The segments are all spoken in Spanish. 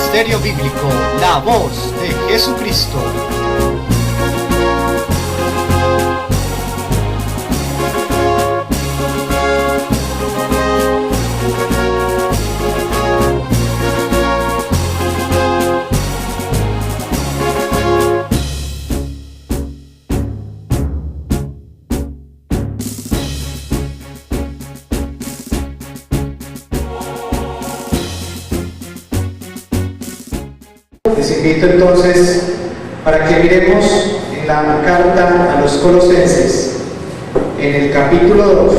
Ministerio Bíblico La Voz de Jesucristo. Les invito entonces para que miremos en la carta a los Colosenses, en el capítulo 2.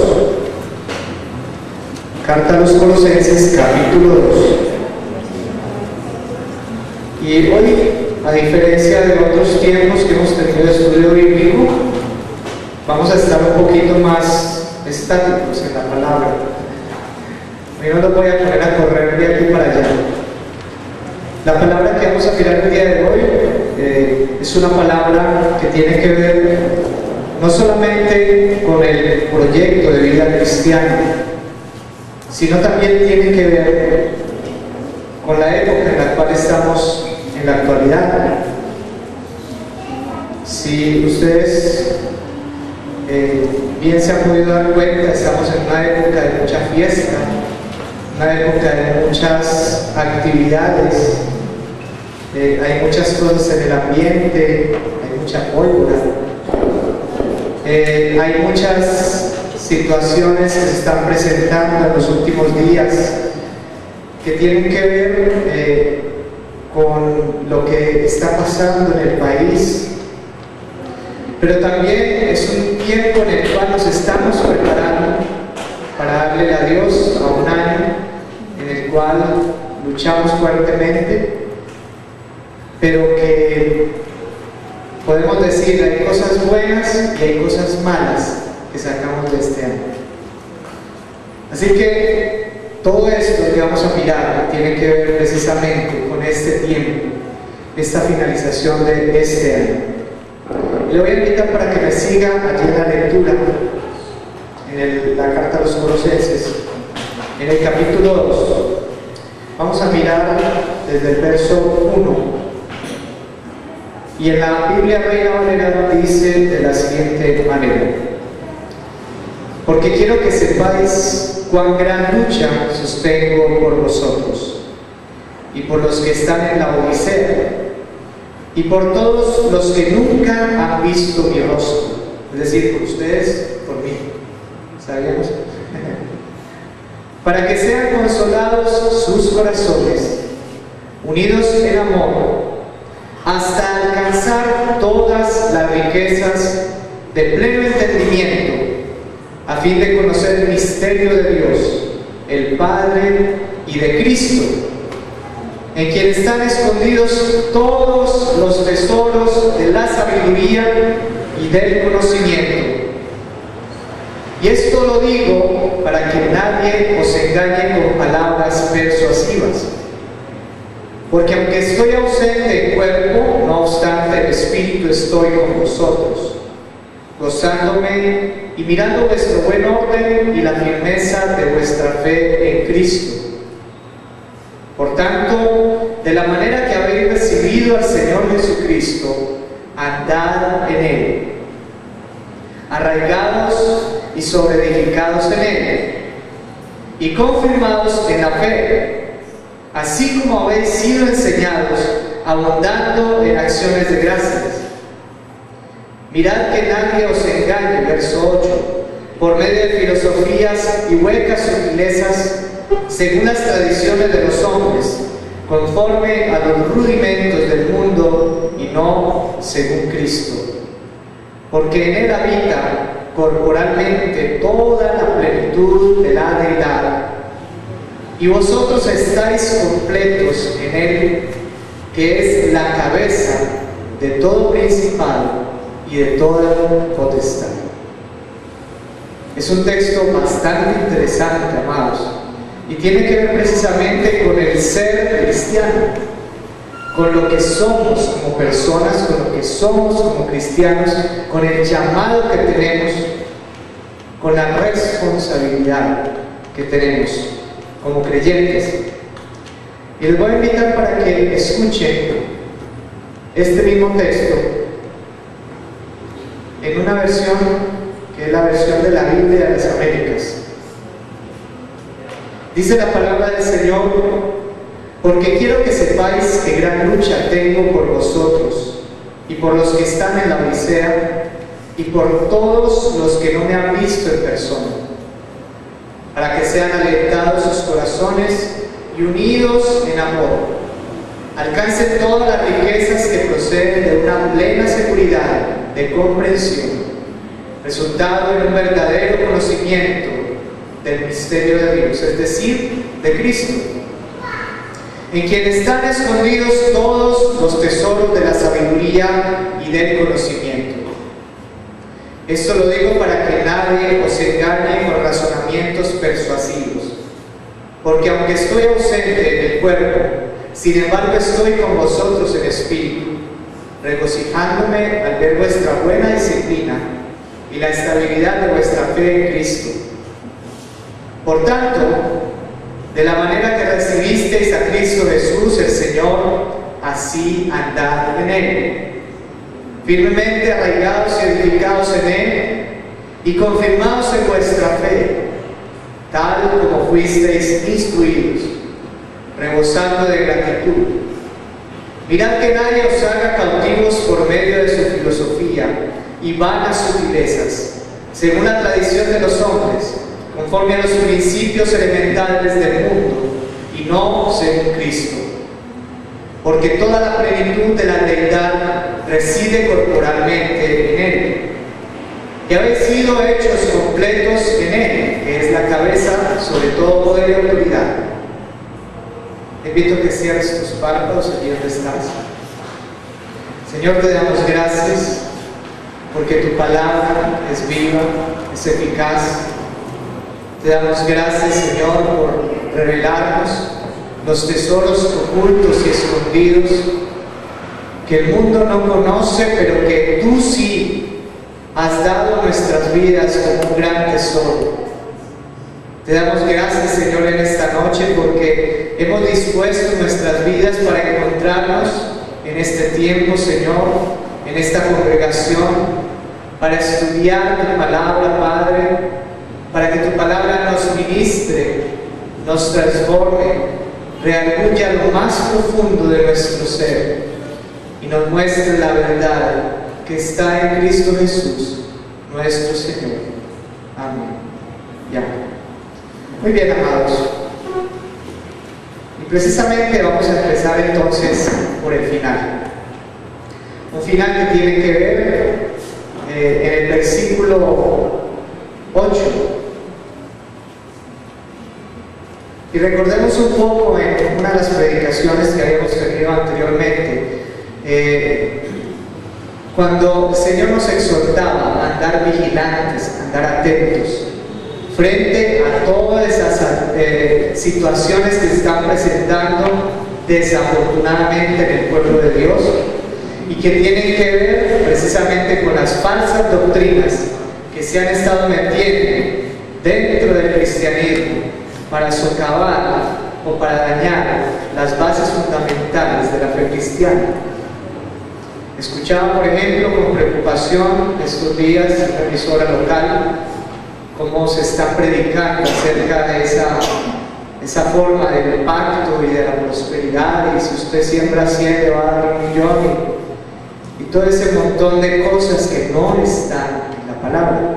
Carta a los Colosenses, capítulo 2. Y hoy, a diferencia de otros tiempos que hemos tenido de estudio bíblico, vamos a estar un poquito más estáticos en la palabra. Hoy no los voy a poner a correr de aquí para allá. La palabra que vamos a mirar el día de hoy es una palabra que tiene que ver no solamente con el proyecto de vida cristiana, sino también tiene que ver con la época en la cual estamos en la actualidad. Si ustedes bien se han podido dar cuenta, estamos en una época de mucha fiesta, una época de muchas actividades. Hay muchas cosas en el ambiente, hay mucha pólvora, hay muchas situaciones que se están presentando en los últimos días que tienen que ver con lo que está pasando en el país, pero también es un tiempo en el cual nos estamos preparando para darle a Dios a un año en el cual luchamos fuertemente, pero que podemos decir hay cosas buenas y hay cosas malas que sacamos de este año. Así que todo esto que vamos a mirar tiene que ver precisamente con este tiempo, esta finalización de este año. Le voy a invitar para que me siga allí en la lectura, en la carta a los Colosenses, en el capítulo 2. Vamos a mirar desde el verso 1. Y en la Biblia Reina Valera dice de la siguiente manera: porque quiero que sepáis cuán gran lucha sostengo por vosotros, y por los que están en la Odisea, y por todos los que nunca han visto mi rostro, es decir, por ustedes, por mí. ¿Sabíamos? Para que sean consolados sus corazones, unidos en amor, hasta alcanzar todas las riquezas de pleno entendimiento, a fin de conocer el misterio de Dios, el Padre, y de Cristo, en quien están escondidos todos los tesoros de la sabiduría y del conocimiento. Y esto lo digo para que nadie os engañe con palabras persuasivas. Porque aunque estoy ausente en cuerpo, no obstante en espíritu estoy con vosotros, gozándome y mirando vuestro buen orden y la firmeza de vuestra fe en Cristo. Por tanto, de la manera que habéis recibido al Señor Jesucristo, andad en Él, arraigados y sobreedificados en Él, y confirmados en la fe, así como habéis sido enseñados, abundando en acciones de gracias. Mirad que nadie os engañe, verso 8, por medio de filosofías y huecas sutilezas, según las tradiciones de los hombres, conforme a los rudimentos del mundo y no según Cristo. Porque en Él habita corporalmente toda la plenitud de la deidad, y vosotros estáis completos en Él, que es la cabeza de todo principado y de toda potestad. Es un texto bastante interesante, amados, y tiene que ver precisamente con el ser cristiano, con lo que somos como personas, con lo que somos como cristianos, con el llamado que tenemos, con la responsabilidad que tenemos como creyentes. Y les voy a invitar para que escuchen este mismo texto en una versión que es la versión de la Biblia de las Américas. Dice la palabra del Señor: porque quiero que sepáis que gran lucha tengo por vosotros y por los que están en la Odisea y por todos los que no me han visto en persona, para que sean alentados sus corazones y unidos en amor, alcancen todas las riquezas que proceden de una plena seguridad de comprensión, resultado en un verdadero conocimiento del misterio de Dios, es decir, de Cristo, en quien están escondidos todos los tesoros de la sabiduría y del conocimiento. Esto lo digo para que nadie os engañe con razonamientos persuasivos, porque aunque estoy ausente en el cuerpo, sin embargo estoy con vosotros en espíritu, regocijándome al ver vuestra buena disciplina y la estabilidad de vuestra fe en Cristo. Por tanto, de la manera que recibisteis a Cristo Jesús el Señor, así andad en Él, firmemente arraigados y edificados en Él y confirmados en vuestra fe, tal como fuisteis instruidos, rebosando de gratitud. Mirad que nadie os haga cautivos por medio de su filosofía y vanas sutilezas, según la tradición de los hombres, conforme a los principios elementales del mundo, y no según Cristo. Porque toda la plenitud de la deidad reside corporalmente en Él, y habéis sido hechos completos en Él, que es la cabeza sobre todo poder y autoridad. Te invito a que cierres tus párpados allí donde estás. Señor, te damos gracias porque tu palabra es viva, es eficaz. Te damos gracias, Señor, por revelarnos los tesoros ocultos y escondidos que el mundo no conoce, pero que tú sí has dado a nuestras vidas como un gran tesoro. Te damos gracias, Señor, en esta noche porque hemos dispuesto nuestras vidas para encontrarnos en este tiempo, Señor, en esta congregación, para estudiar tu palabra, Padre, para que tu palabra nos ministre, nos transforme, reagulla lo más profundo de nuestro ser y nos muestre la verdad que está en Cristo Jesús, nuestro Señor. Amén. Ya. Muy bien, amados. Y precisamente vamos a empezar entonces por el final. Un final que tiene que ver en el versículo 8. Y recordemos un poco en una de las predicaciones que habíamos tenido anteriormente, cuando el Señor nos exhortaba a andar vigilantes, a andar atentos, frente a todas esas situaciones que se están presentando desafortunadamente en el pueblo de Dios y que tienen que ver precisamente con las falsas doctrinas que se han estado metiendo dentro del cristianismo para socavar o para dañar las bases fundamentales de la fe cristiana. Escuchaba, por ejemplo, con preocupación estos días en una emisora local cómo se está predicando acerca de esa forma del pacto y de la prosperidad, y si usted siembra 100 le va a dar 1 millón, y todo ese montón de cosas que no están en la palabra.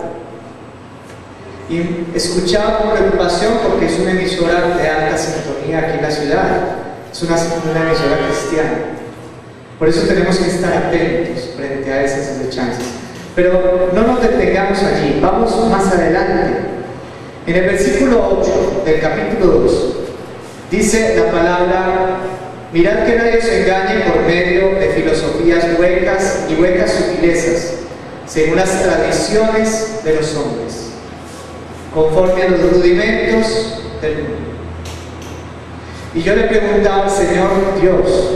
Y escuchaba con preocupación porque es una emisora de alta sintonía aquí en la ciudad, es una emisora cristiana. Por eso tenemos que estar atentos frente a esas acechanzas. Pero no nos detengamos allí, vamos más adelante. En el versículo 8 del capítulo 2 dice la palabra: mirad que nadie os engañe por medio de filosofías huecas y huecas sutilezas, según las tradiciones de los hombres, conforme a los rudimentos del mundo. Y yo le preguntaba al Señor Dios,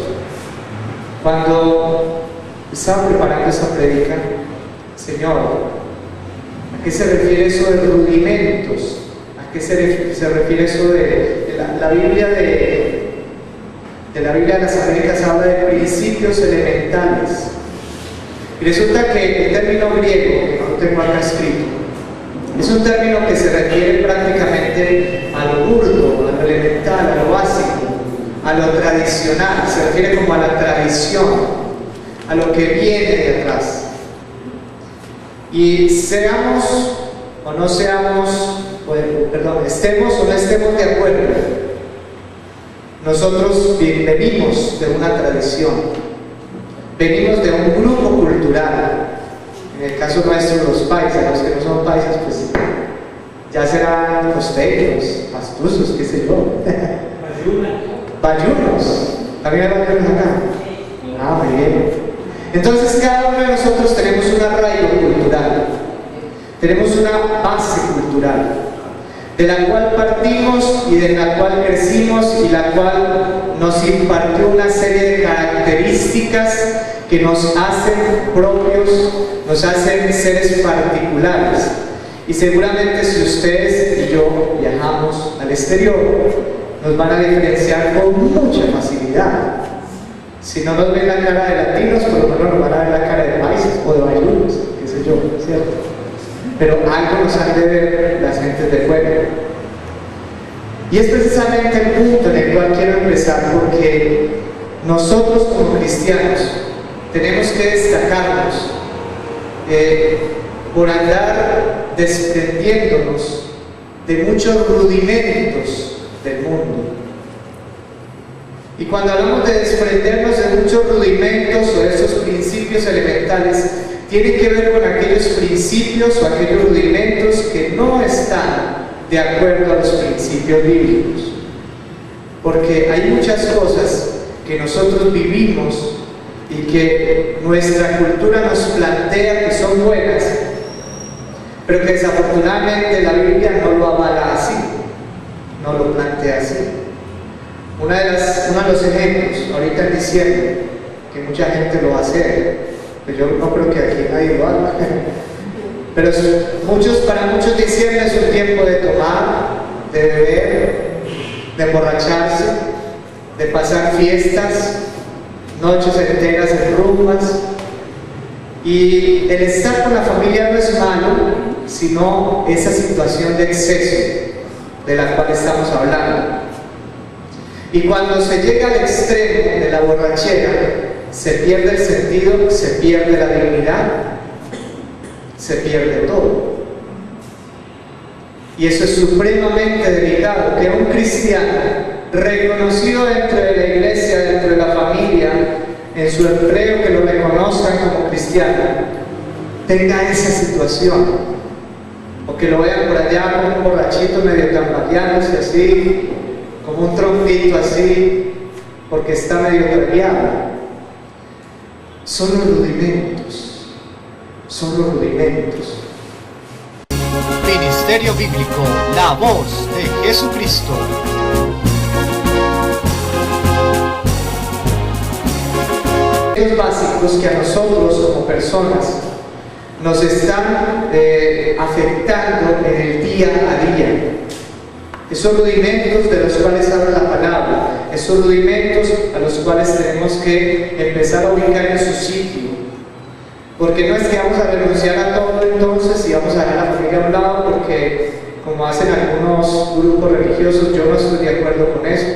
cuando estaba preparando esa prédica, Señor, ¿a qué se refiere eso de rudimentos? ¿A qué se refiere eso de la Biblia de la Biblia de las Américas habla de principios elementales. Y resulta que el término griego, que no lo tengo acá escrito, es un término que se refiere prácticamente a lo burdo, a lo elemental, a lo básico, a lo tradicional, se refiere como a la tradición, a lo que viene de atrás. Y seamos o no seamos, estemos o no estemos de acuerdo, nosotros venimos de una tradición, venimos de un grupo cultural. En el caso nuestro, los paisas, los que no son paisas, pues ya serán costeños, pastusos, qué sé yo. Bayunos. ¿También hay bayunos acá? Ah, muy bien. Entonces cada uno de nosotros tenemos un arraigo cultural, tenemos una base cultural, de la cual partimos y de la cual crecimos y la cual nos impartió una serie de características que nos hacen propios, nos hacen seres particulares. Y seguramente si ustedes y yo viajamos al exterior, nos van a diferenciar con mucha facilidad. Si no nos ven la cara de latinos, por lo menos nos van a ver la cara de países o de bayunos, qué sé yo, ¿cierto? Pero algo nos han de ver las gentes de fuera. Y es precisamente el punto en el cual quiero empezar, porque nosotros como cristianos tenemos que destacarnos por andar desprendiéndonos de muchos rudimentos del mundo. Y cuando hablamos de desprendernos de muchos rudimentos o de esos principios elementales, tiene que ver con aquellos principios o aquellos rudimentos que no están de acuerdo a los principios bíblicos. Porque hay muchas cosas que nosotros vivimos y que nuestra cultura nos plantea que son buenas, pero que desafortunadamente la Biblia no lo avala así, no lo plantea así. Uno de los ejemplos, ahorita en diciembre, que mucha gente lo va a hacer, pues yo no creo que aquí nadie lo haga, pero para muchos diciembre es un tiempo de tomar, de beber, de emborracharse, de pasar fiestas, noches enteras en rumbas. Y el estar con la familia no es malo, sino esa situación de exceso de la cual estamos hablando. Y cuando se llega al extremo de la borrachera, se pierde el sentido, se pierde la dignidad, se pierde todo. Y eso es supremamente delicado, que un cristiano reconocido dentro de la iglesia, dentro de la familia, en su empleo, que lo reconozcan como cristiano, tenga esa situación, o que lo vean por allá como un borrachito medio tambaleándose así, como un trompito así, porque está medio tragueado. Son los rudimentos, son los rudimentos. Ministerio Bíblico, la voz de Jesucristo. Los básicos que a nosotros como personas nos están afectando en el día a día. Esos rudimentos de los cuales habla la palabra, esos rudimentos a los cuales tenemos que empezar a ubicar en su sitio. Porque no es que vamos a renunciar a todo entonces y vamos a dejar a la familia a un lado, porque como hacen algunos grupos religiosos, yo no estoy de acuerdo con eso,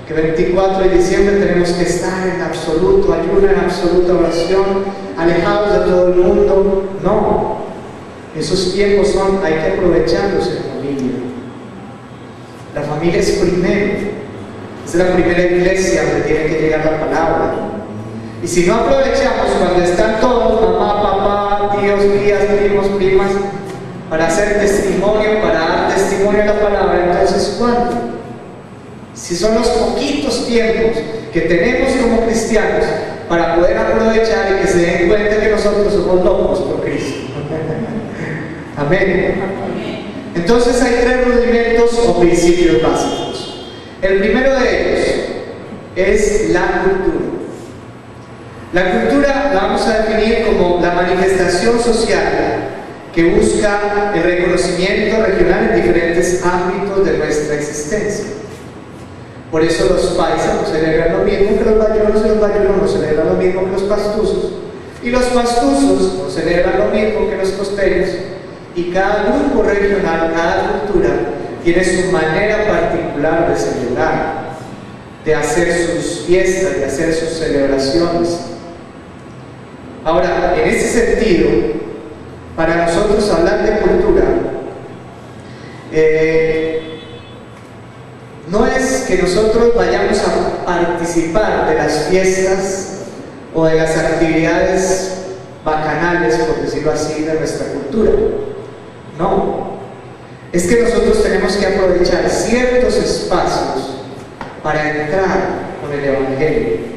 que el 24 de diciembre tenemos que estar en absoluto ayuno, en absoluta oración, alejados de todo el mundo. No, esos tiempos hay que aprovecharlos en familia. La familia es primero, es la primera iglesia donde tiene que llegar la palabra. Y si no aprovechamos cuando están todos, mamá, papá, tíos, tías, primos, primas, para hacer testimonio, para dar testimonio a la palabra, entonces ¿cuándo? Si son los poquitos tiempos que tenemos como cristianos para poder aprovechar y que se den cuenta que nosotros somos locos por Cristo. Amén. Entonces hay tres rudimentos o principios básicos. El primero de ellos es la cultura. La cultura la vamos a definir como la manifestación social que busca el reconocimiento regional en diferentes ámbitos de nuestra existencia. Por eso los paisas no celebran lo mismo los bayunos y los bayunos no celebran lo mismo que los pastuzos, y los pastuzos no celebran lo mismo que los costeños, y cada grupo regional, cada cultura tiene su manera particular de celebrar, de hacer sus fiestas, de hacer sus celebraciones. Ahora, en ese sentido, para nosotros hablar de cultura, no es que nosotros vayamos a participar de las fiestas o de las actividades bacanales, por decirlo así, de nuestra cultura. No, es que nosotros tenemos que aprovechar ciertos espacios para entrar con el Evangelio.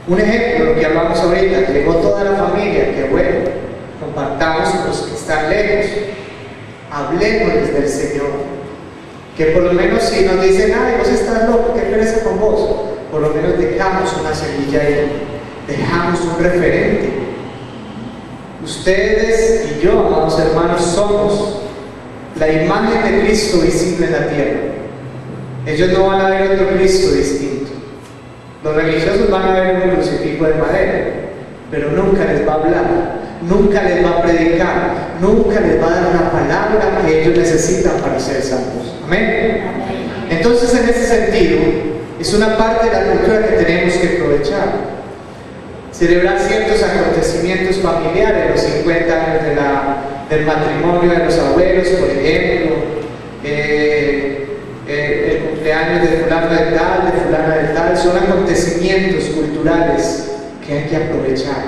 Un ejemplo, lo que hablamos ahorita, llegó toda la familia, que bueno, compartamos con los que están lejos, hablemos del Señor, que por lo menos si nos dicen, ay, vos estás loco, qué pereza con vos, por lo menos dejamos una semilla ahí, dejamos un referente. Ustedes y yo, amados hermanos, somos la imagen de Cristo visible en la tierra. Ellos no van a ver otro Cristo distinto. Los religiosos van a ver un crucifijo de madera, pero nunca les va a hablar, nunca les va a predicar, nunca les va a dar la palabra que ellos necesitan para ser santos. Amén. Entonces, en ese sentido, es una parte de la cultura que tenemos que aprovechar. Celebrar ciertos acontecimientos familiares, los 50 años del matrimonio de los abuelos, por ejemplo, el cumpleaños de fulano de tal, de fulana de tal, son acontecimientos culturales que hay que aprovechar,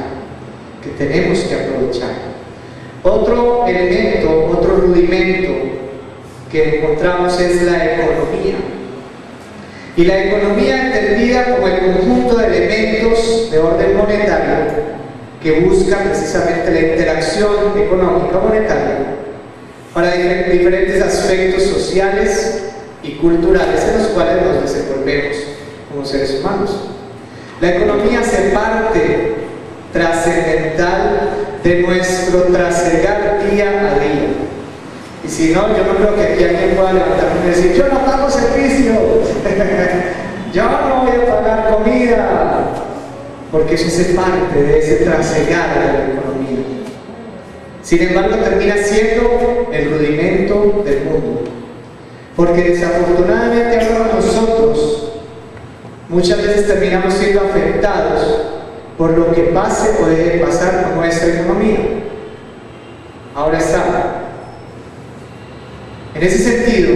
que tenemos que aprovechar. Otro elemento, otro rudimento que encontramos es la economía. Y la economía entendida como el conjunto de elementos de orden monetario que busca precisamente la interacción económica monetaria para diferentes aspectos sociales y culturales en los cuales nos desenvolvemos como seres humanos. La economía hace parte trascendental de nuestro trasegar día a día. Y si no, yo no creo que aquí alguien pueda levantarme y decir, yo no pago servicios, yo no voy a pagar comida, porque eso hace parte de ese trasegar de la economía. Sin embargo, termina siendo el rudimento del mundo, porque desafortunadamente ahora nosotros muchas veces terminamos siendo afectados por lo que pase o deje de pasar con nuestra economía. Ahora está. En ese sentido,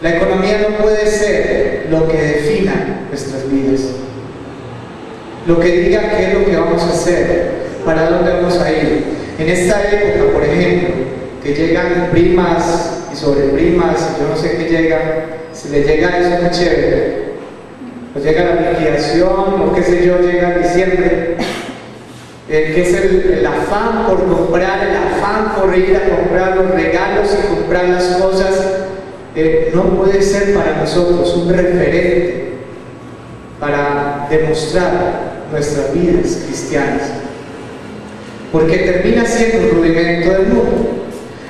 la economía no puede ser lo que defina nuestras vidas, lo que diga qué es lo que vamos a hacer, para dónde vamos a ir. En esta época, por ejemplo, que llegan primas y sobreprimas, yo no sé qué llega, si le llega eso muy chévere, o llega la liquidación, o qué sé yo, llega diciembre, que es el afán por comprar, el afán por ir a comprar los regalos y comprar las cosas, no puede ser para nosotros un referente para demostrar nuestras vidas cristianas, porque termina siendo un rudimento del mundo.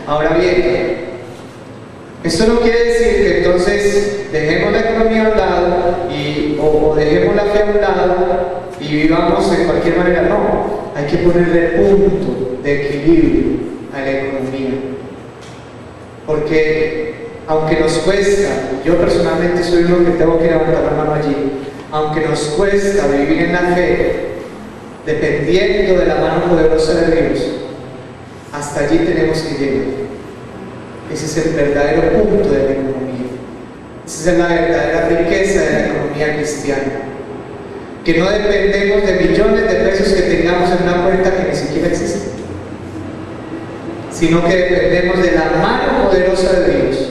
Ahora bien, esto no quiere decir que entonces dejemos la economía a un lado o dejemos la fe a un lado y vivamos de cualquier manera. No, hay que ponerle punto de equilibrio a la economía, porque aunque nos cuesta, yo personalmente soy uno que tengo que levantar la mano allí, aunque nos cuesta vivir en la fe dependiendo de la mano poderosa de Dios, hasta allí tenemos que llegar. Ese es el verdadero punto de la economía, esa es la verdadera riqueza de la economía cristiana, que no dependemos de millones de pesos que tengamos en una cuenta que ni siquiera existe, sino que dependemos de la mano poderosa de Dios,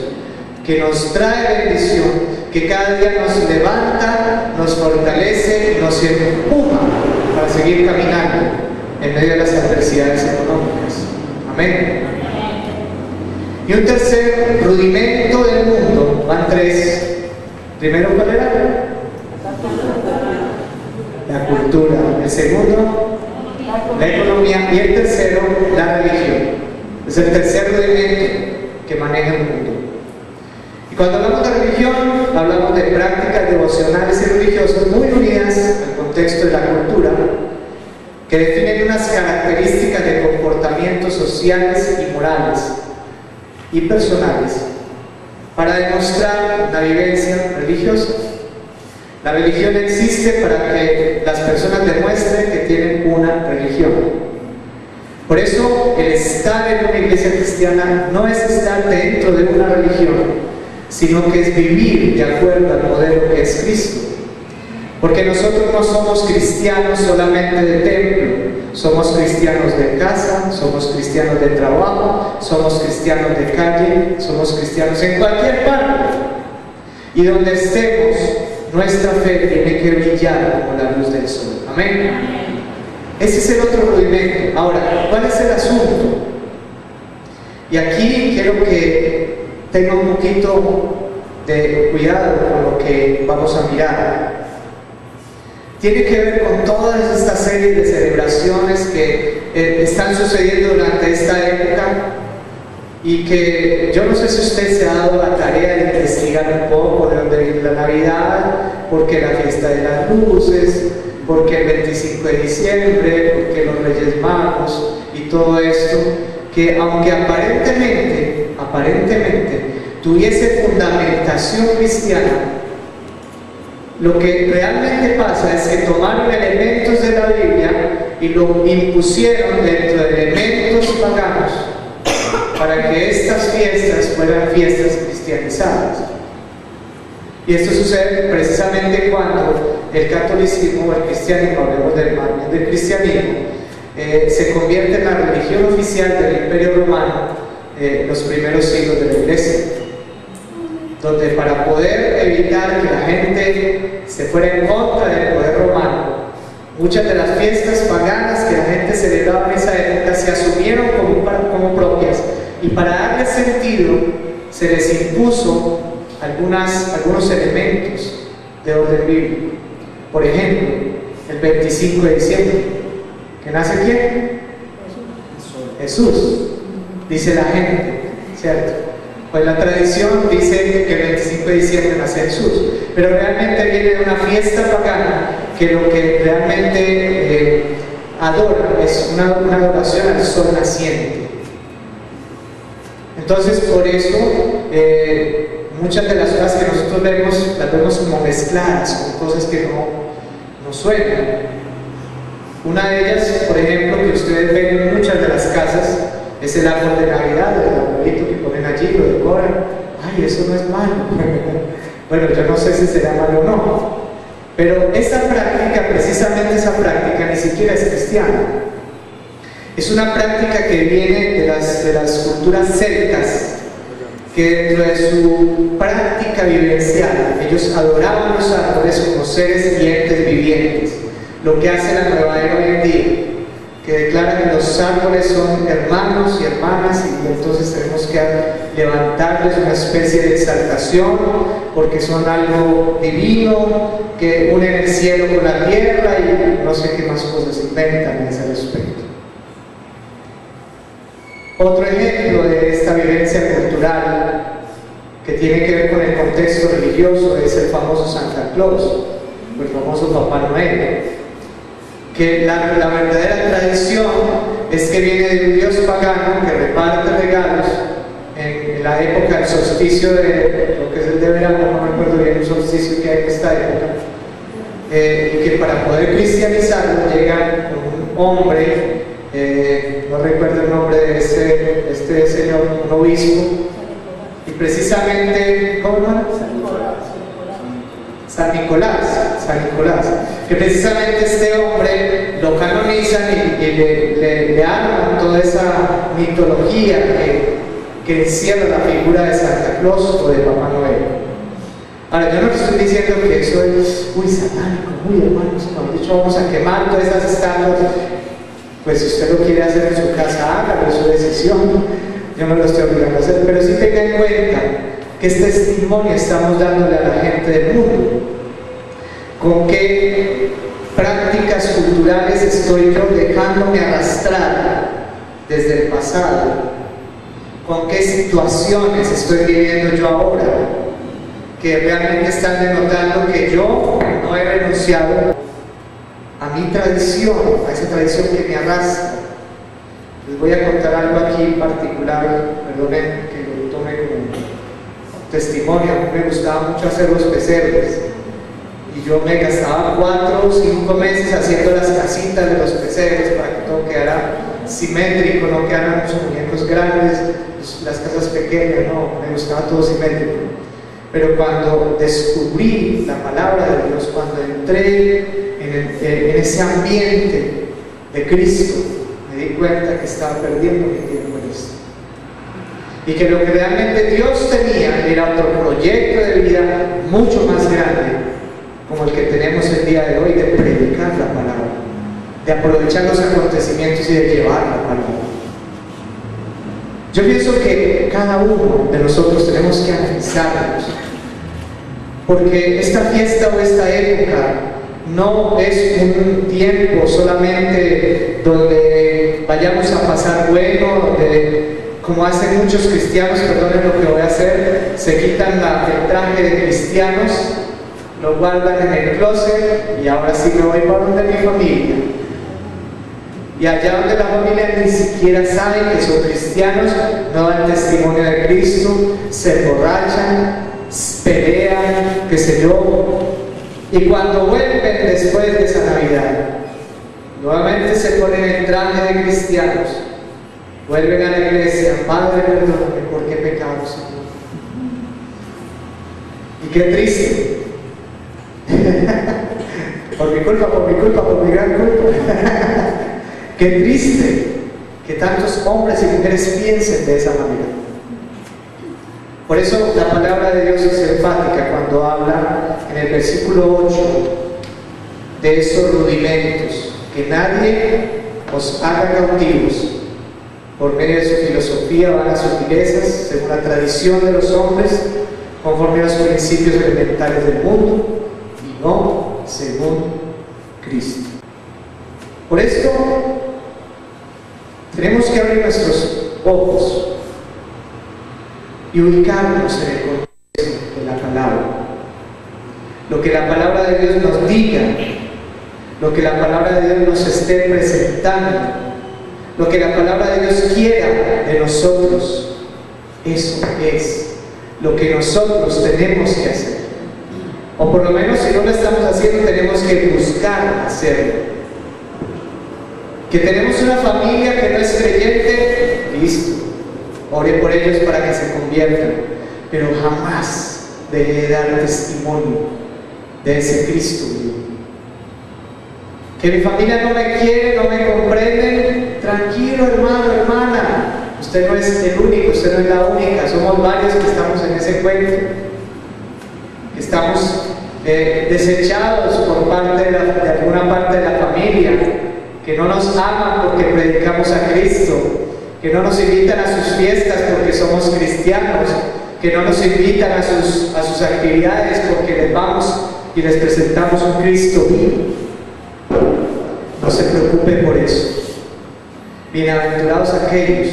que nos trae bendición, que cada día nos levanta, nos fortalece, nos empuja para seguir caminando en medio de las adversidades económicas. Amén. Y un tercer rudimento del mundo, van tres. Primero, ¿cuál era? La cultura. El segundo, la economía. Y el tercero, la religión. Es el tercer rudimento que maneja el mundo. Y cuando hablamos de religión, hablamos de prácticas devocionales y religiosas muy unidas sociales, al contexto de la cultura, que definen unas características de comportamientos sociales y morales y personales para demostrar una vivencia religiosa. La religión existe para que las personas demuestren que tienen una religión. Por eso el estar en una iglesia cristiana no es estar dentro de una religión, sino que es vivir de acuerdo al modelo que es Cristo. Porque nosotros no somos cristianos solamente de templo, somos cristianos de casa, somos cristianos de trabajo, somos cristianos de calle, somos cristianos en cualquier parte. Y donde estemos, nuestra fe tiene que brillar como la luz del sol. Amén. Ese es el otro rudimento. Ahora, ¿cuál es el asunto? Y aquí quiero que tenga un poquito de cuidado con lo que vamos a mirar. Tiene que ver con todas estas series de celebraciones que están sucediendo durante esta época y que yo no sé si usted se ha dado la tarea de investigar un poco de dónde viene la Navidad, porque la fiesta de las luces, porque el 25 de diciembre, porque los Reyes Magos y todo esto, que aunque aparentemente tuviese fundamentación cristiana, lo que realmente pasa es que tomaron elementos de la Biblia y lo impusieron dentro de elementos paganos para que estas fiestas fueran fiestas cristianizadas. Y esto sucede precisamente cuando el catolicismo o el cristianismo, hablemos del cristianismo, se convierte en la religión oficial del Imperio Romano en los primeros siglos de la Iglesia, donde para poder evitar que la gente se fuera en contra del poder romano, muchas de las fiestas paganas que la gente celebraba en esa época se asumieron como propias, y para darle sentido se les impuso algunos elementos de orden bíblico. Por ejemplo, el 25 de diciembre, ¿que nace quién? Jesús, dice la gente, ¿cierto? Pues la tradición dice que el 25 de diciembre nace Jesús, pero realmente viene de una fiesta pagana que lo que realmente adora es una adoración al sol naciente. Entonces, por eso, muchas de las cosas que nosotros vemos, las vemos como mezcladas con cosas que no suenan. Una de ellas, por ejemplo, que ustedes ven en muchas de las casas, es el árbol de Navidad, el arbolito que ponen allí, lo decoran. Ay, eso no es malo. Bueno, yo no sé si será malo o no, pero esa práctica, precisamente esa práctica, ni siquiera es cristiana. Es una práctica que viene de las culturas celtas, que dentro de su práctica vivencial, ellos adoraban los árboles como seres y entes vivientes, lo que hace la Nueva Era hoy en día, que declara que los árboles son hermanos y hermanas, y entonces tenemos que levantarles una especie de exaltación porque son algo divino que unen el cielo con la tierra, y no sé qué más cosas inventan en ese respecto. Otro ejemplo de esta vivencia cultural que tiene que ver con el contexto religioso es el famoso Santa Claus, o el famoso Papá Noel, que la verdadera tradición es que viene de un dios pagano que reparte regalos en la época del solsticio de lo que es el de verano, no recuerdo bien el solsticio que hay en esta época, y que para poder cristianizarlo llegan con un hombre, no recuerdo el nombre de este señor, un obispo, y precisamente, ¿cómo no? San Nicolás, que precisamente este hombre lo canonizan y le arman toda esa mitología que encierra la figura de Santa Claus o de Papá Noel. Ahora, yo no estoy diciendo que eso es muy satánico, muy hermanos, de hecho vamos a quemar todas esas estatuas. Pues si usted lo quiere hacer en su casa, hágalo, es su decisión, yo no lo estoy obligando a hacer, pero sí tenga en cuenta que este testimonio estamos dándole a la gente del mundo. ¿Con qué prácticas culturales estoy yo dejándome arrastrar desde el pasado? ¿Con qué situaciones estoy viviendo yo ahora que realmente están denotando que yo no he renunciado asociado a mi tradición, a esa tradición que me arrastra. Les voy a contar algo aquí en particular, perdonen que lo tome como testimonio. A mí me gustaba mucho hacer los pesebres y yo me gastaba 4 o 5 meses haciendo las casitas de los pesebres para que todo quedara simétrico, no quedaran los muñecos grandes, las casas pequeñas, no, me gustaba todo simétrico. Pero cuando descubrí la palabra de Dios, cuando entré en ese ambiente de Cristo, me di cuenta que estaba perdiendo mi tiempo en esto. Y que lo que realmente Dios tenía era otro proyecto de vida mucho más grande, como el que tenemos el día de hoy, de predicar la palabra, de aprovechar los acontecimientos y de llevar la palabra. Yo pienso que cada uno de nosotros tenemos que analizarnos, porque esta fiesta o esta época no es un tiempo solamente donde vayamos a pasar bueno, donde, como hacen muchos cristianos, perdonen lo que voy a hacer, se quitan el traje de cristianos, lo guardan en el closet y ahora sí me voy para donde mi familia. Y allá donde la familia ni siquiera sabe que son cristianos, no dan testimonio de Cristo, se emborrachan, pelean, qué sé yo. Y cuando vuelven después de esa Navidad, nuevamente se ponen el traje de cristianos, vuelven a la iglesia, Padre, perdóname, ¿por qué pecamos, Señor? Y qué triste. por mi culpa, por mi gran culpa. Qué triste que tantos hombres y mujeres piensen de esa manera. Por eso la palabra de Dios es enfática cuando habla en el versículo 8 de esos rudimentos, que nadie os haga cautivos por medio de su filosofía, vanas sutilezas, según la tradición de los hombres, conforme a los principios elementales del mundo, y no según Cristo. Por esto tenemos que abrir nuestros ojos y ubicarnos en el contexto de la palabra. Lo que la palabra de Dios nos diga, lo que la palabra de Dios nos esté presentando, lo que la palabra de Dios quiera de nosotros, eso es lo que nosotros tenemos que hacer. O por lo menos, si no lo estamos haciendo, tenemos que buscar hacerlo. Que tenemos una familia que no es creyente, listo, ore por ellos para que se conviertan, pero jamás deje de dar testimonio de ese Cristo vivo. Que mi familia no me quiere, no me comprende, tranquilo hermano, hermana, usted no es el único, usted no es la única, somos varios que estamos en ese cuento, que estamos desechados por parte de alguna parte de la familia, que no nos aman porque predicamos a Cristo, que no nos invitan a sus fiestas porque somos cristianos, que no nos invitan a sus actividades porque les vamos y les presentamos un Cristo vivo. No se preocupe por eso. Bienaventurados aquellos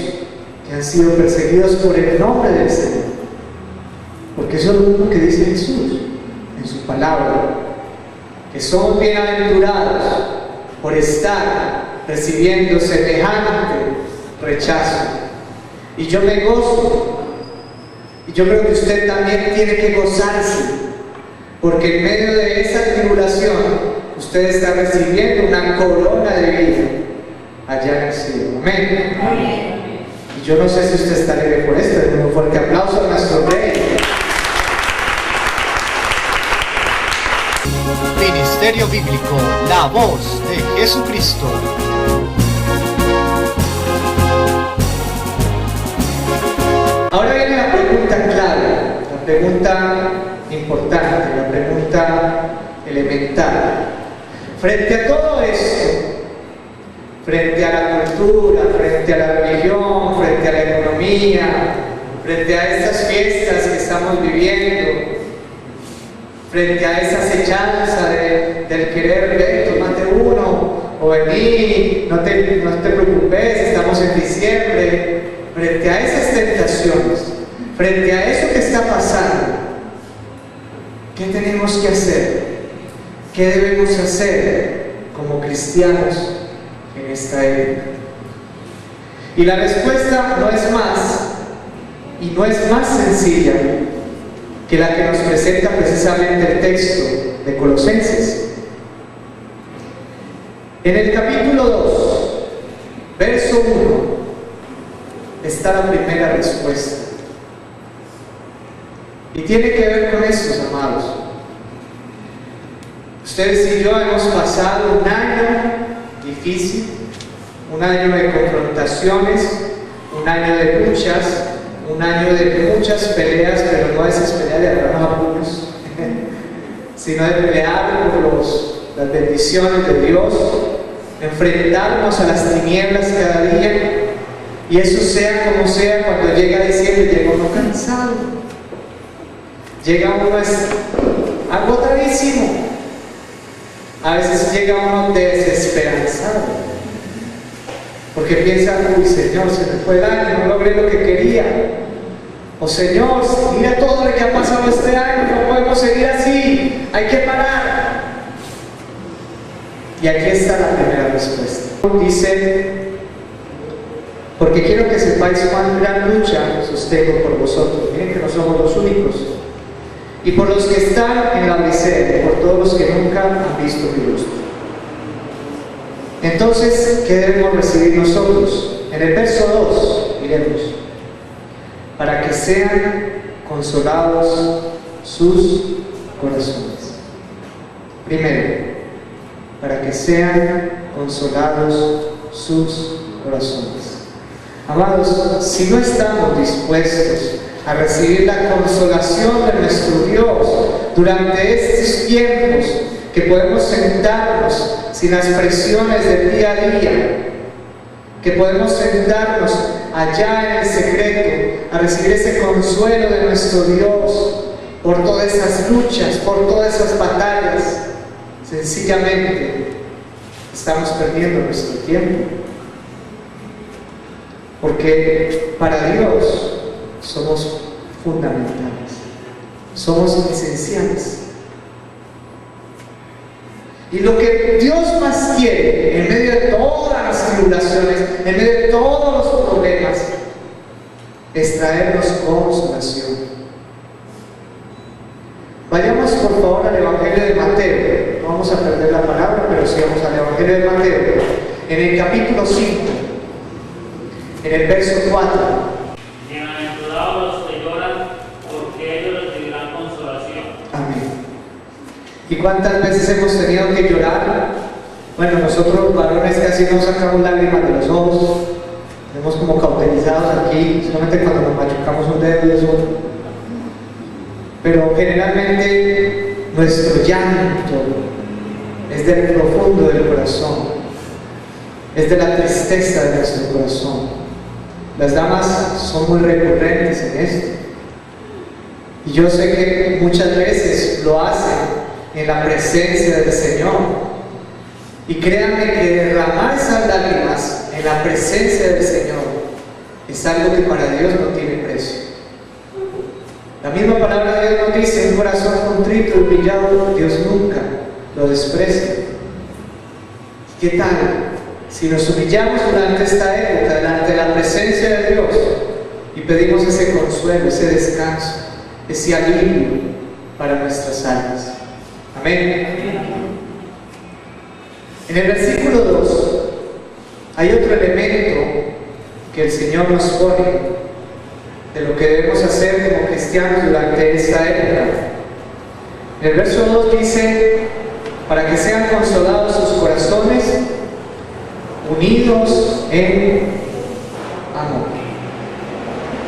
que han sido perseguidos por el nombre del Señor, porque eso es lo que dice Jesús en su palabra, que somos bienaventurados por estar recibiendo semejante rechazo. Y yo me gozo, y yo creo que usted también tiene que gozarse, porque en medio de esa tribulación usted está recibiendo una corona de vida allá en el cielo. Amén. Amén. Y yo no sé si usted está alegre por esto. Den un fuerte aplauso a nuestro Rey. Ministerio Bíblico, la voz de Jesucristo. Ahora viene la pregunta clave, la pregunta importante, la pregunta elemental. Frente a todo esto, frente a la cultura, frente a la religión, frente a la economía, frente a estas fiestas que estamos viviendo, frente a esa acechanza del querer ver, tómate uno, o vení, no te preocupes, estamos en diciembre, frente a esas tentaciones, frente a eso que está pasando, ¿qué tenemos que hacer? ¿Qué debemos hacer como cristianos en esta época? Y la respuesta no es más, y no es más sencilla que la que nos presenta precisamente el texto de Colosenses. En el capítulo 2, verso 1, está la primera respuesta. Y tiene que ver con estos, amados. Ustedes y yo hemos pasado un año difícil, un año de confrontaciones, un año de luchas, un año de muchas peleas, pero no esas peleas de agarrarnos a puños, sino de pelear por las bendiciones de Dios, enfrentarnos a las tinieblas cada día, y eso sea como sea. Cuando llega diciembre, llega uno cansado, llega uno agotadísimo, a veces llega uno desesperanzado, porque piensa: uy, Señor, se me fue el año, no logré lo que quería. O Señor, mira todo lo que ha pasado este año, no podemos seguir así, hay que parar. Y aquí está la primera respuesta. Dice: porque quiero que sepáis cuán gran lucha sostengo por vosotros. Miren que no somos los únicos. Y por los que están en la Odisea, y por todos los que nunca han visto mi rostro. Entonces, ¿qué debemos recibir nosotros? En el verso 2, miremos: para que sean consolados sus corazones. Primero, para que sean consolados sus corazones. Amados, si no estamos dispuestos a recibir la consolación de nuestro Dios durante estos tiempos, que podemos sentarnos sin las presiones del día a día, que podemos sentarnos allá en el secreto a recibir ese consuelo de nuestro Dios por todas esas luchas, por todas esas batallas, sencillamente estamos perdiendo nuestro tiempo, porque para Dios somos fundamentales, somos esenciales. Y lo que Dios más quiere en medio de todas las tribulaciones, en medio de todos los problemas, es traernos consolación. Vayamos por favor al Evangelio de Mateo. No vamos a perder la palabra, pero sí vamos al Evangelio de Mateo, en el capítulo 5, en el verso 4. Bienaventurados los que lloran, porque ellos recibirán consolación. Amén. ¿Y cuántas veces hemos tenido que llorar? Bueno, nosotros varones casi no sacamos lágrimas de los ojos, tenemos como cauterizados aquí, solamente cuando nos machucamos un dedo y eso. Pero generalmente nuestro llanto es del profundo del corazón, es de la tristeza de nuestro corazón. Las damas son muy recurrentes en esto, y yo sé que muchas veces lo hacen en la presencia del Señor. Y créanme que derramar esas lágrimas en la presencia del Señor es algo que para Dios no tiene precio. La misma palabra de Dios nos dice: un corazón contrito y humillado Dios nunca lo desprecia. ¿Qué tal si nos humillamos durante esta época delante de la presencia de Dios y pedimos ese consuelo, ese descanso, ese alivio para nuestras almas? Amén. En el versículo 2 hay otro elemento que el Señor nos pone de lo que debemos hacer como cristianos durante esta época. En el verso 2 dice: para que sean consolados sus corazones, unidos en amor.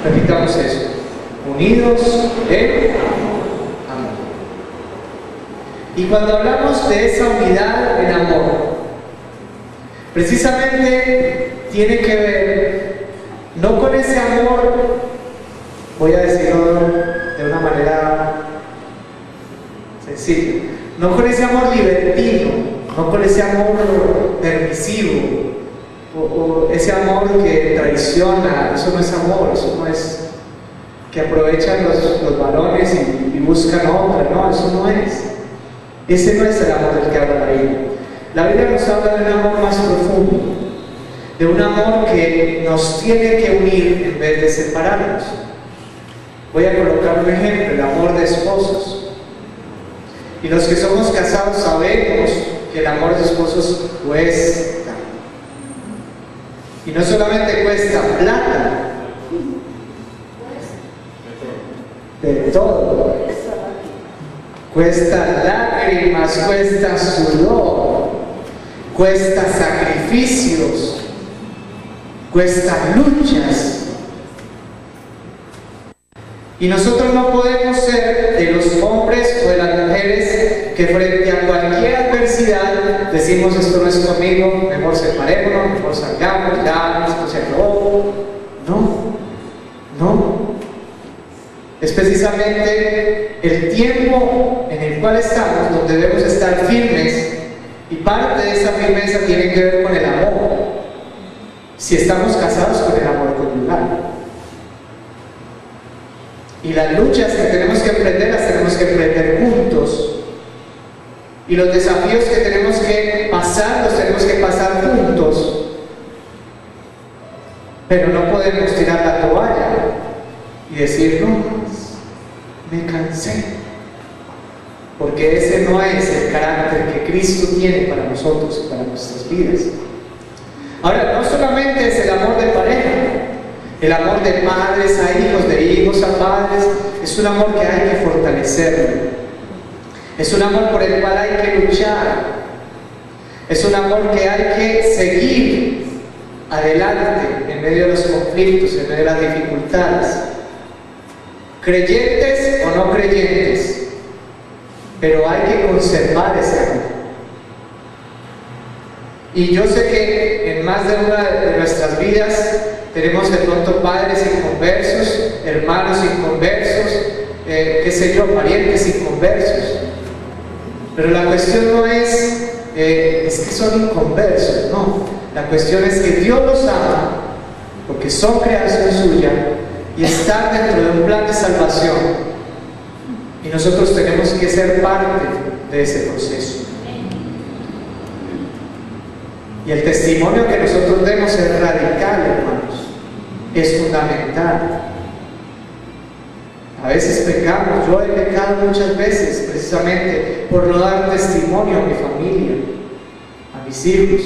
Repitamos eso: unidos en amor. Y cuando hablamos de esa unidad en amor, precisamente tiene que ver no con ese amor, voy a decirlo de una manera sencilla, no con ese amor libertino, no con ese amor permisivo, o ese amor que traiciona. Eso no es amor, eso no es que aprovechan los varones y buscan otra, no, eso no es. Ese no es el amor del que habla la Biblia. La Biblia nos habla de un amor más profundo, de un amor que nos tiene que unir en vez de separarnos. Voy a colocar un ejemplo, el amor de esposos. Y los que somos casados sabemos que el amor de esposos cuesta. Y no solamente cuesta plata, de todo. Cuesta lágrimas, cuesta sudor, cuesta sacrificios, cuesta luchas. Y nosotros no podemos ser de los hombres o de las mujeres que frente a cualquier adversidad decimos: esto no es conmigo, mejor separémonos, mejor salgamos, ya, esto se acabó. No. Es precisamente el tiempo en el cual estamos donde debemos estar firmes, y parte de esa firmeza tiene que ver con el amor. Si estamos casados, con el amor conyugal. Y las luchas que tenemos que emprender, las tenemos que emprender juntos. Y los desafíos que tenemos que pasar, los tenemos que pasar juntos. Pero no podemos tirar la toalla y decir: no más, me cansé. Porque ese no es el carácter que Cristo tiene para nosotros y para nuestras vidas. Ahora, no solamente es el amor de pareja, el amor de padres a hijos, de hijos a padres, es un amor que hay que fortalecerlo. Es un amor por el cual hay que luchar. Es un amor que hay que seguir adelante en medio de los conflictos, en medio de las dificultades. Creyentes o no creyentes, pero hay que conservar ese amor. Y yo sé que en más de una de nuestras vidas tenemos de pronto padres inconversos, hermanos inconversos, qué sé yo, parientes inconversos. Pero la cuestión no es que son inconversos, no. La cuestión es que Dios los ama, porque son creación suya, y están dentro de un plan de salvación. Y nosotros tenemos que ser parte de ese proceso. Y el testimonio que nosotros demos es radical, hermanos. Es fundamental. A veces pecamos. Yo he pecado muchas veces precisamente por no dar testimonio a mi familia, a mis hijos.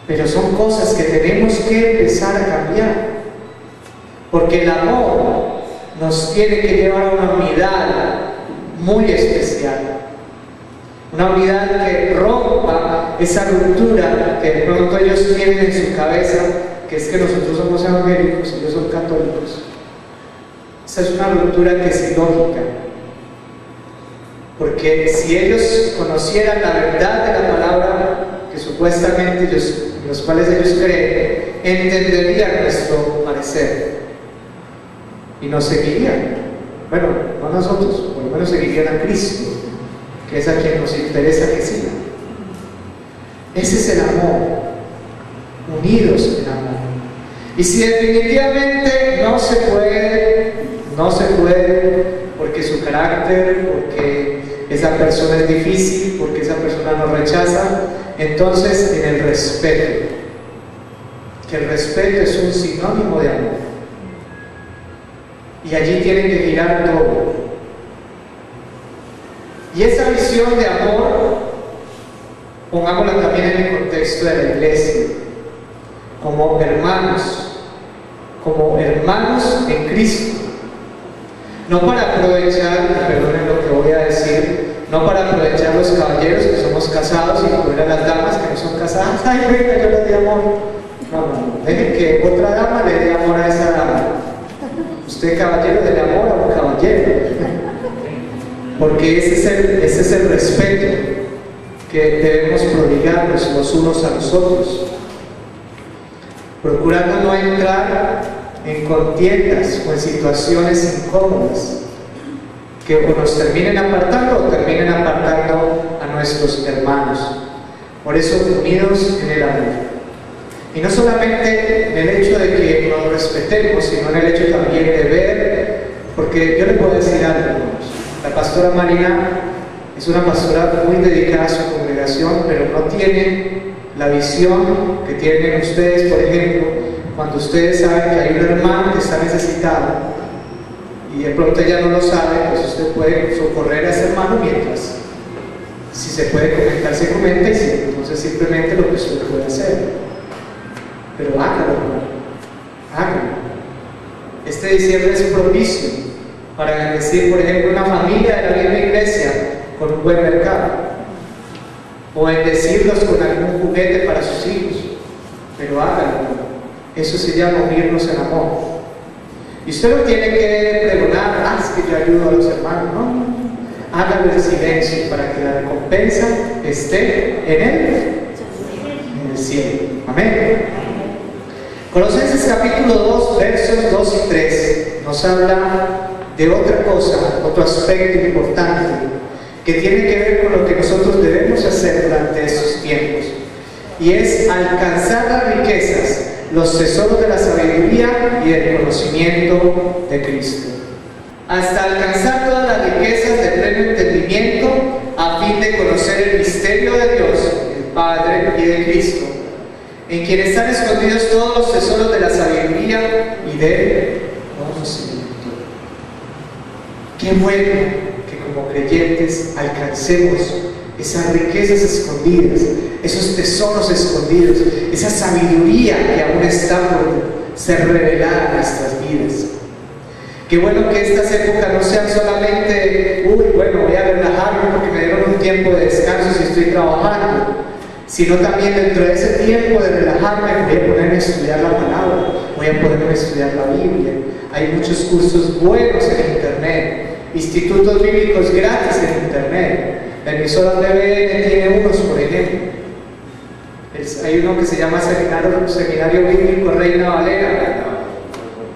Pero son cosas que tenemos que empezar a cambiar, porque el amor nos tiene que llevar a una unidad muy especial, una unidad que rompa esa ruptura que de pronto ellos tienen en su cabeza, que es que nosotros somos evangélicos y ellos son católicos. Esa es una ruptura que es ilógica, porque si ellos conocieran la verdad de la palabra que supuestamente ellos, en los cuales ellos creen, entenderían nuestro parecer y nos seguirían. Bueno, no nosotros, por lo menos seguirían a Cristo, que es a quien nos interesa que sigan. Ese es el amor, unidos en amor. Y si definitivamente no se puede, porque su carácter, porque esa persona es difícil, porque esa persona nos rechaza, entonces en el respeto, que el respeto es un sinónimo de amor, y allí tiene que girar todo. Y esa visión de amor, pongámosla también en el contexto de la iglesia, como hermanos en Cristo. No para aprovechar, perdonen lo que voy a decir, no para aprovechar los caballeros que somos casados y poner a las damas que no son casadas: ay, venga, yo le di amor. No, dejen que otra dama le dé amor a esa dama. Usted, caballero, dele amor a un caballero. Porque ese es el respeto que debemos prodigarnos los unos a los otros, procurando no entrar en contiendas o en situaciones incómodas que o nos terminen apartando o terminen apartando a nuestros hermanos. Por eso, unidos en el amor. Y no solamente en el hecho de que nos respetemos, sino en el hecho también de ver, porque yo le puedo decir algo, hermanos. La pastora Marina es es una pastora muy dedicada a su congregación, pero no tiene la visión que tienen ustedes, por ejemplo, cuando ustedes saben que hay un hermano que está necesitado y de pronto ella no lo sabe, pues usted puede socorrer a ese hermano mientras, si se puede comentar, se comenta, y si, entonces simplemente lo que usted puede hacer. Pero hágalo, hermano, hágalo. Este diciembre es propicio para bendecir, por ejemplo, una familia de la misma iglesia con un buen mercado, o bendecirlos con algún juguete para sus hijos. Pero hágalo. Eso se llama unirnos en amor. Y usted no tiene que pregonar, es que yo ayudo a los hermanos, no. Hágalo en silencio para que la recompensa esté en el cielo. Amén. Colosenses capítulo 2, versos 2 y 3 nos habla de otra cosa, otro aspecto importante que tiene que ver con lo que nosotros debemos hacer durante estos tiempos, y es alcanzar las riquezas, los tesoros de la sabiduría y del conocimiento de Cristo, hasta alcanzar todas las riquezas de pleno entendimiento, a fin de conocer el misterio de Dios, el Padre, y de Cristo, en quien están escondidos todos los tesoros de la sabiduría y del conocimiento. Qué bueno que como creyentes alcancemos esas riquezas escondidas, esos tesoros escondidos, esa sabiduría que aún está por ser revelada en nuestras vidas. Qué bueno que estas épocas no sean solamente, bueno, voy a relajarme porque me dieron un tiempo de descanso si estoy trabajando, sino también dentro de ese tiempo de relajarme voy a ponerme a estudiar la palabra, voy a ponerme a estudiar la Biblia. Hay muchos cursos buenos en internet, institutos bíblicos gratis en internet. La emisora BBN tiene unos, por ejemplo. Hay uno que se llama Seminario Bíblico Reina Valera.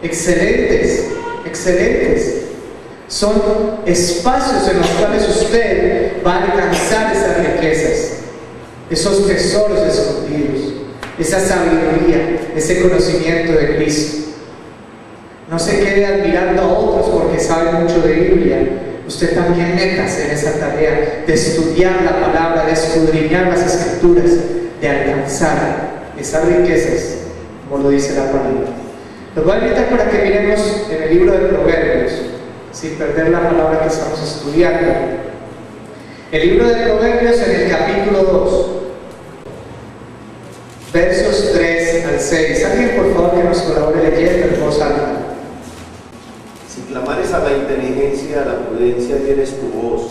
Excelentes, excelentes. Son espacios en los cuales usted va a alcanzar esas riquezas, esos tesoros escondidos, esa sabiduría, ese conocimiento de Cristo. No se quede admirando a otros porque saben mucho de Biblia. Usted también métase en esa tarea de estudiar la palabra, de escudriñar las escrituras, de alcanzar esas riquezas, como lo dice la palabra. Los voy a invitar para que miremos en el libro de Proverbios, sin perder la palabra que estamos estudiando. El libro de Proverbios en el capítulo 2, versos 3 al 6. Alguien por favor que nos colabore leyendo en voz alta. Si clamares a la inteligencia y a la prudencia tienes tu voz,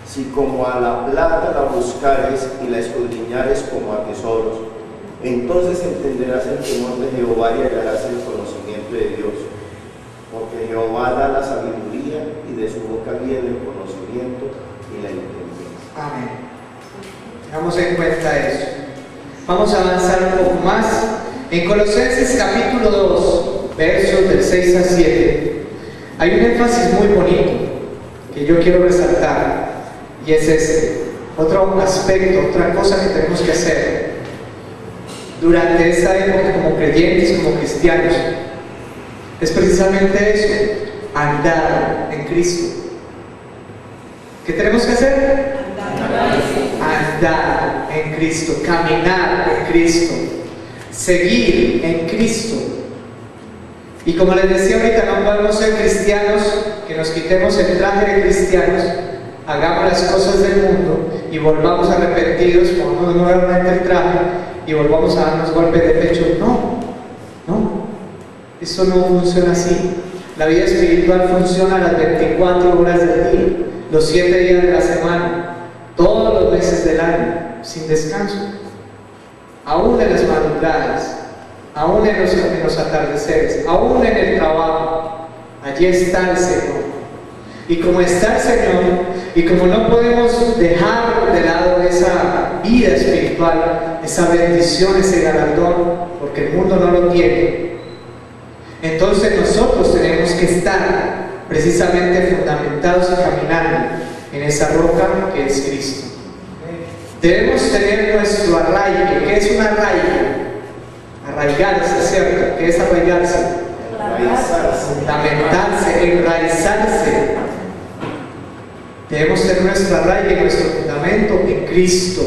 si como a la plata la buscares y la escudriñares como a tesoros, entonces entenderás el temor de Jehová y hallarás el conocimiento de Dios. Porque Jehová da la sabiduría y de su boca viene el conocimiento y la inteligencia. Amén. Tengamos en cuenta eso. Vamos a avanzar un poco más. En Colosenses capítulo 2, versos del 6 al 7, hay un énfasis muy bonito que yo quiero resaltar, y es este. Otro aspecto, otra cosa que tenemos que hacer durante esta época como creyentes, como cristianos, es precisamente eso: andar en Cristo. ¿Qué tenemos que hacer? Andar en Cristo, caminar en Cristo, seguir en Cristo. Y como les decía ahorita, no podemos ser cristianos que nos quitemos el traje de cristianos, hagamos las cosas del mundo y volvamos arrepentidos, pongamos nuevamente el traje y volvamos a darnos golpes de pecho. No, eso no funciona así. La vida espiritual funciona las 24 horas del día, los 7 días de la semana, todos los meses del año, sin descanso, aún en las madrugadas, aún en los atardeceres, aún en el trabajo. Allí está el Señor. Y como está el Señor, y como no podemos dejar de lado esa vida espiritual, esa bendición, ese galardón, porque el mundo no lo tiene, entonces nosotros tenemos que estar precisamente fundamentados y caminando en esa roca que es Cristo. Debemos tener nuestro arraigo. ¿Qué es un arraigo? Arraigarse, ¿cierto? ¿Qué es arraigarse? Fundamentarse, enraizarse. Debemos tener nuestra arraigo y nuestro fundamento en Cristo.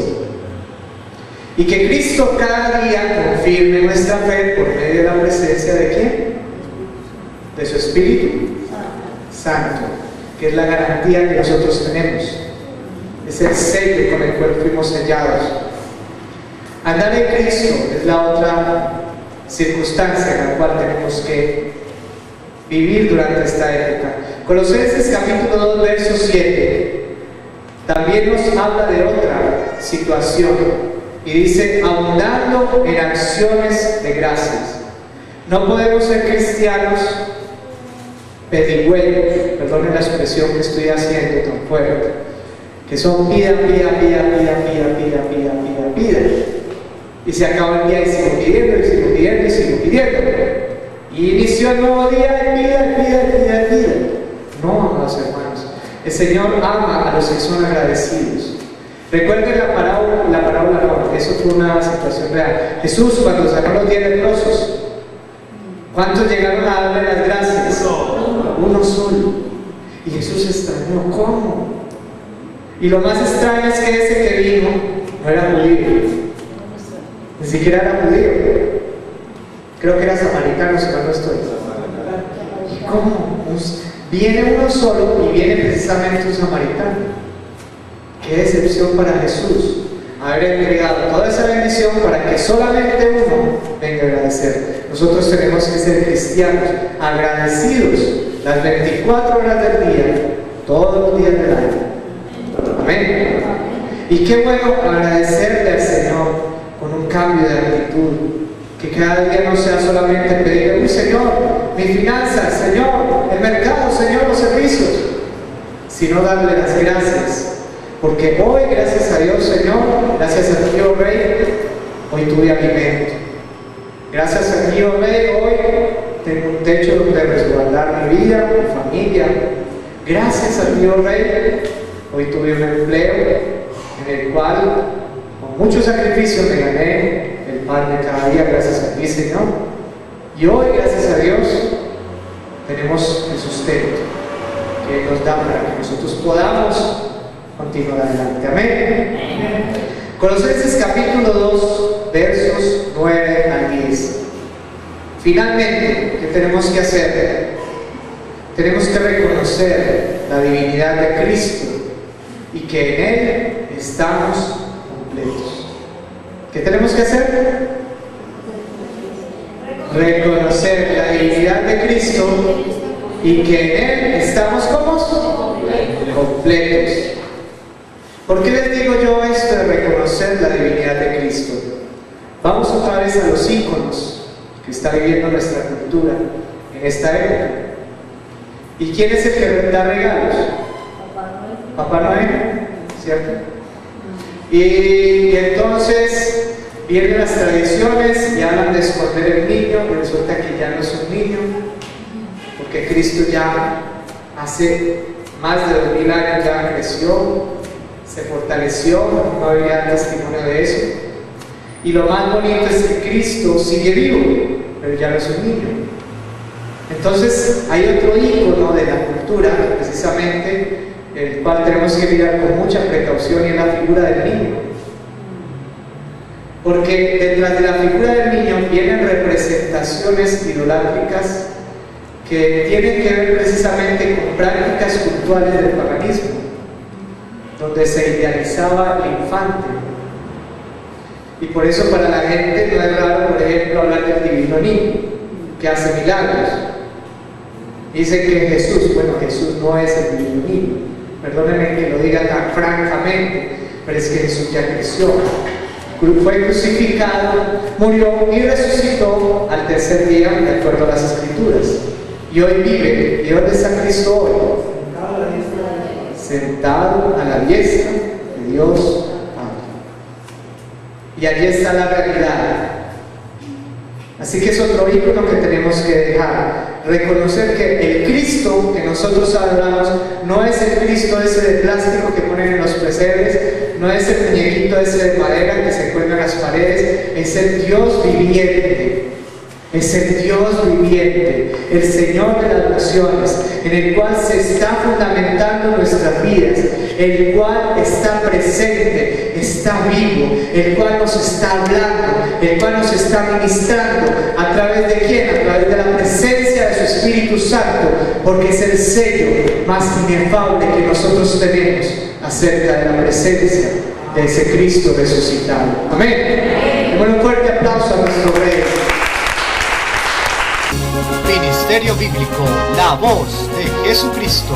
Y que Cristo cada día confirme nuestra fe por medio de la presencia de ¿quién? De su Espíritu Santo, que es la garantía que nosotros tenemos. Es el sello con el cual fuimos sellados. Andar en Cristo es la otra circunstancia en la cual tenemos que vivir durante esta época. Colosenses capítulo 2, verso 7 también nos habla de otra situación y dice: abundando en acciones de gracias. No podemos ser cristianos pedigüeños, perdonen la expresión que estoy haciendo tan fuerte, que son pida, y se acaba el día y sigo pidiendo, y inició el nuevo día y pida. No, amados hermanos, el Señor ama a los que son agradecidos. Recuerden la parábola, no, eso fue una situación real. Jesús, cuando sacó los 10 leprosos, ¿cuántos llegaron a darle las gracias? Uno solo. Y Jesús extrañó, ¿cómo? Y lo más extraño es que ese que vino no era judío, ni siquiera era judío, creo que era samaritano, si mal no estoy. ¿Y cómo? Viene uno solo y viene precisamente un samaritano. Qué decepción para Jesús haber entregado toda esa bendición para que solamente uno venga a agradecer. Nosotros tenemos que ser cristianos agradecidos las 24 horas del día, todos los días del año. Amén. Y qué bueno agradecerle al Señor con un cambio de actitud, que cada día no sea solamente pedirle: Señor, mis finanzas, Señor, el mercado, Señor, los servicios, sino darle las gracias. Porque hoy, gracias a Dios, Señor, gracias a ti, oh Rey, hoy tuve alimento. Gracias a ti, oh Rey, hoy tengo un techo donde resguardar mi vida, mi familia. Gracias a ti, oh Rey, hoy tuve un empleo en el cual, con mucho sacrificio, me gané el pan de cada día, gracias a ti, Señor. Y hoy, gracias a Dios, tenemos el sustento que nos da para que nosotros podamos continuar adelante. Amén. Colosenses capítulo 2, versos 9 al 10. Finalmente, ¿qué tenemos que hacer? Tenemos que reconocer la divinidad de Cristo y que en Él estamos completos. ¿Qué tenemos que hacer? Reconocer la divinidad de Cristo y que en Él estamos completos. ¿Por qué les digo yo esto de reconocer la divinidad de Cristo? Vamos otra vez a los íconos que está viviendo nuestra cultura en esta época. ¿Y quién es el que da regalos? Papá Noel, ¿cierto? Y entonces vienen las tradiciones y hablan de esconder el niño, pero resulta que ya no es un niño, porque Cristo ya hace más de 2000 años ya creció, se fortaleció, no había testimonio de eso. Y lo más bonito es que Cristo sigue vivo, pero ya no es un niño. Entonces hay otro ícono de la cultura, precisamente, el cual tenemos que mirar con mucha precaución, y es la figura del niño. Porque detrás de la figura del niño vienen representaciones idolátricas que tienen que ver precisamente con prácticas culturales del paganismo, donde se idealizaba el infante. Y por eso para la gente no es raro, por ejemplo, hablar del divino niño, que hace milagros. Dicen que Jesús no es el divino niño. Perdónenme que lo diga tan francamente, pero es que Jesús ya creció. Fue crucificado, murió y resucitó al tercer día, de acuerdo a las Escrituras. Y hoy vive. ¿Y dónde está Cristo hoy? Sentado a la diestra de Dios Padre. Y allí está la realidad. Así que es otro ícono que tenemos que dejar. Reconocer que el Cristo que nosotros adoramos no es el Cristo ese de plástico que ponen en los pesebres, no es el muñequito ese de madera que se encuentra en las paredes, es el Dios viviente. Es el Dios viviente, el Señor de las naciones, en el cual se está fundamentando nuestras vidas, el cual está presente, está vivo, el cual nos está hablando, el cual nos está ministrando. ¿A través de quién? A través de la presencia de su Espíritu Santo, porque es el sello más inefable que nosotros tenemos acerca de la presencia de ese Cristo resucitado. Amén. Démosle un fuerte aplauso a nuestro Rey. Ministerio Bíblico, la voz de Jesucristo.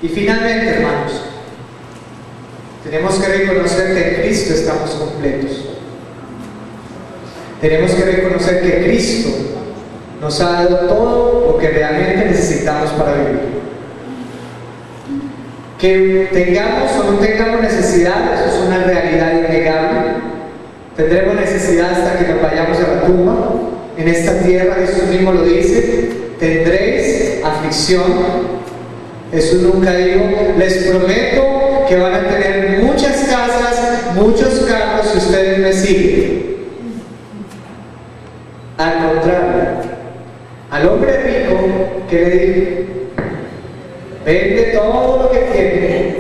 Y finalmente, hermanos, tenemos que reconocer que en Cristo estamos completos. Tenemos que reconocer que Cristo nos ha dado todo lo que realmente necesitamos para vivir. Que tengamos o no tengamos necesidad, eso es una realidad innegable. Tendremos necesidad hasta que nos vayamos a la tumba. En esta tierra, Jesús mismo lo dice, tendréis aflicción. Jesús nunca dijo, les prometo que van a tener muchas casas, muchos carros si ustedes me siguen. Al contrario, al hombre rico, ¿qué le dijo? Vende todo lo que tiene,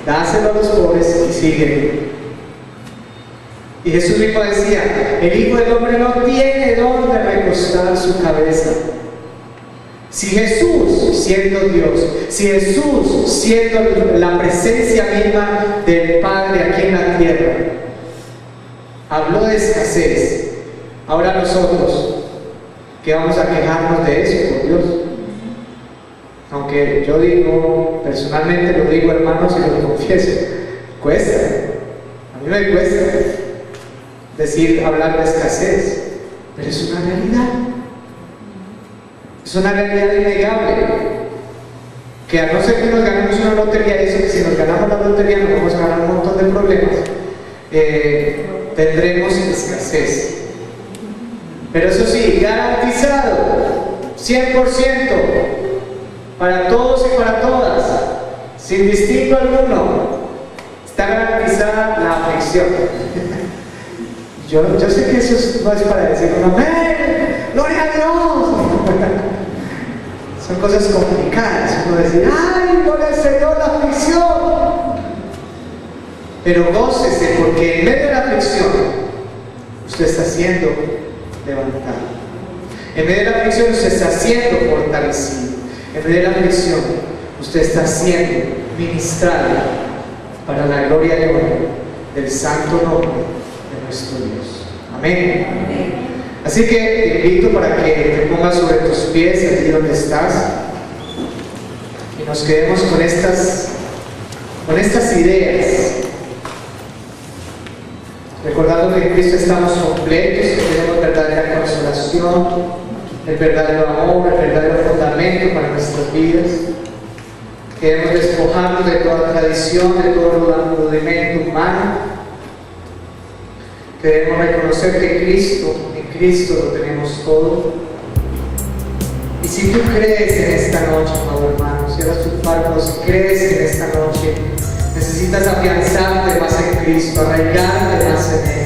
dáselo a los pobres y sígueme. Y Jesús mismo decía, el Hijo del Hombre no tiene dónde recostar su cabeza. Si Jesús, siendo Dios, si Jesús, siendo la presencia misma del Padre aquí en la tierra, habló de escasez, ahora nosotros, ¿qué vamos a quejarnos de eso, por Dios? Aunque yo digo, personalmente lo digo, hermanos, y lo confieso, cuesta, a mí me cuesta hablar de escasez, pero es una realidad. Es una realidad innegable, que a no ser que nos ganemos una lotería, eso que si nos ganamos la lotería nos vamos a ganar un montón de problemas, tendremos escasez. Pero eso sí, garantizado, 100%, para todos y para todas, sin distingo alguno, está garantizada la aflicción. Yo sé que eso no es para decir un amén, gloria a Dios. Son cosas complicadas, uno decir, ay, gloria al Señor, la aflicción. Pero gócese, porque en medio de la aflicción, usted está siendo levantado. En medio de la aflicción, usted está siendo fortalecido. En medio de la aflicción, usted está siendo ministrado para la gloria y honra del santo nombre de nuestro Dios. Amén. Amén. Así que te invito para que te pongas sobre tus pies allí donde estás y nos quedemos con estas ideas, recordando que en Cristo estamos completos, que tenemos verdadera consolación, el verdadero amor, el verdadero fundamento para nuestras vidas, que debemos despojarnos de toda tradición, de todo rudimento humano, que debemos reconocer que en Cristo lo tenemos todo. Y si tú crees en esta noche, amado hermano, cierras tus párpados, si crees en esta noche, necesitas afianzarte más en Cristo, arraigarte más en Él.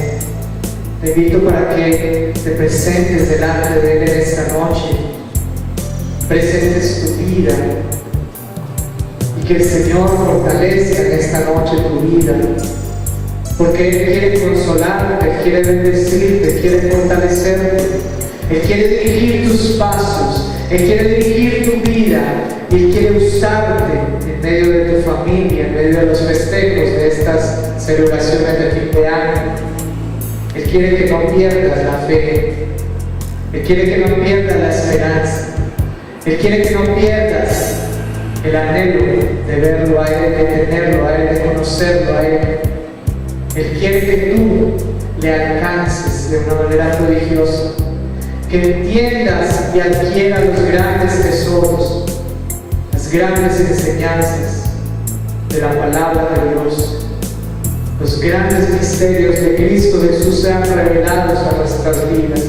Te invito para que te presentes delante de Él en esta noche, presentes tu vida y que el Señor fortalezca en esta noche tu vida. Porque Él quiere consolarte, Él quiere bendecirte, quiere fortalecerte, Él quiere dirigir tus pasos, Él quiere dirigir tu vida, y Él quiere usarte en medio de tu familia, en medio de los festejos de estas celebraciones de fin de año. Él quiere que no pierdas la fe, Él quiere que no pierdas la esperanza, Él quiere que no pierdas el anhelo de verlo a Él, de tenerlo a Él, de conocerlo a Él. Él quiere que tú le alcances de una manera prodigiosa, que entiendas y adquieras los grandes tesoros, las grandes enseñanzas de la palabra de Dios. Los grandes misterios de Cristo Jesús sean revelados a nuestras vidas.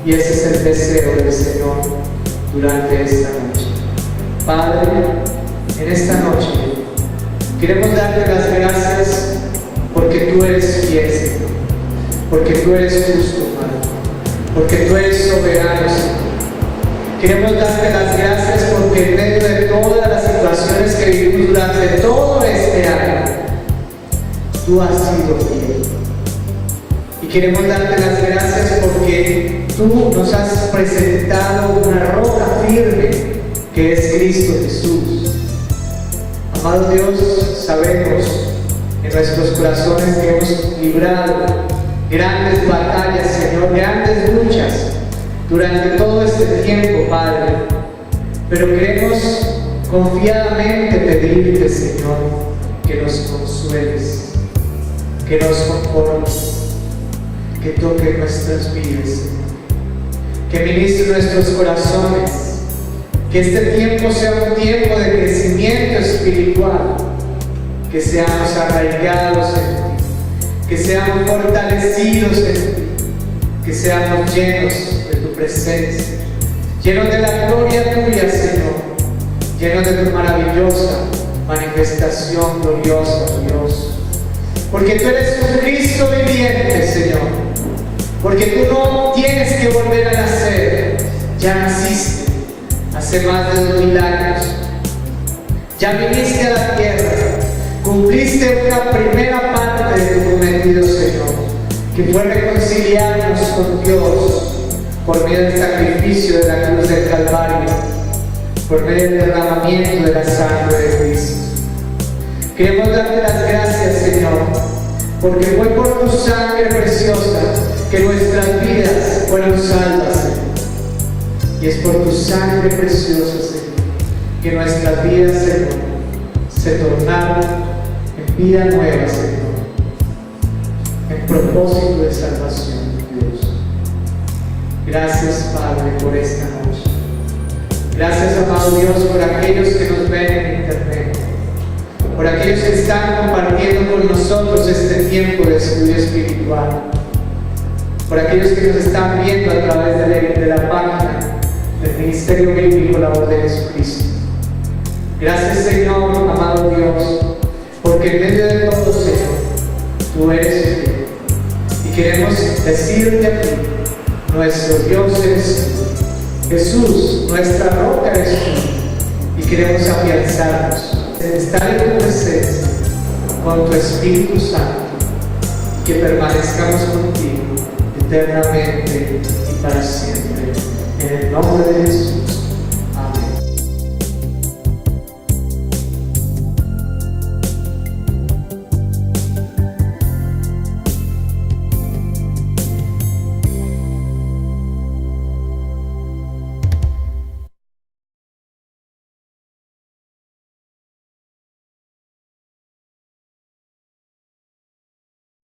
Y ese es el deseo del Señor durante esta noche. Padre, en esta noche queremos darte las gracias porque porque tú eres fiel, Señor, porque tú eres justo, Padre, porque tú eres soberano, Señor. Queremos darte las gracias porque en medio de todas las situaciones que vivimos durante todo este año, tú has sido fiel. Y queremos darte las gracias porque tú nos has presentado una roca firme que es Cristo Jesús. Amado Dios, sabemos en nuestros corazones que hemos librado grandes batallas, Señor, grandes luchas durante todo este tiempo, Padre. Pero queremos confiadamente pedirte, Señor, que nos consueles, que nos conformes, que toque nuestras vidas, Señor, que ministre nuestros corazones, que este tiempo sea un tiempo de crecimiento espiritual, que seamos arraigados en ti, que seamos fortalecidos en ti, que seamos llenos de tu presencia, llenos de la gloria tuya, Señor, llenos de tu maravillosa manifestación gloriosa, Dios. Porque tú eres un Cristo viviente, Señor. Porque tú no tienes que volver a nacer. Ya naciste hace más de 2000 años. Ya viniste a la tierra. Cumpliste una primera parte de tu cometido, Señor, que fue reconciliarnos con Dios por medio del sacrificio de la cruz del Calvario, por medio del derramamiento de la sangre de Cristo. Queremos darte las gracias, Señor, porque fue por tu sangre preciosa que nuestras vidas fueron salvas, Señor. Y es por tu sangre preciosa, Señor, que nuestras vidas, Señor, se tornaron en vida nueva, Señor, en propósito de salvación, Dios. Gracias, Padre, por esta noche. Gracias, amado Dios, por aquellos que nos ven en internet, por aquellos que están compartiendo con nosotros este tiempo de estudio espiritual, por aquellos que nos están viendo a través de la página del Ministerio Bíblico La Voz de Jesucristo. Gracias, Señor, amado Dios, porque en medio de todo, Señor, tú eres fiel. Y queremos decirte a ti, nuestro Dios eres tú, Jesús, nuestra roca eres tú, y queremos afianzarnos, estar en tu presencia con tu Espíritu Santo, y que permanezcamos contigo eternamente y para siempre.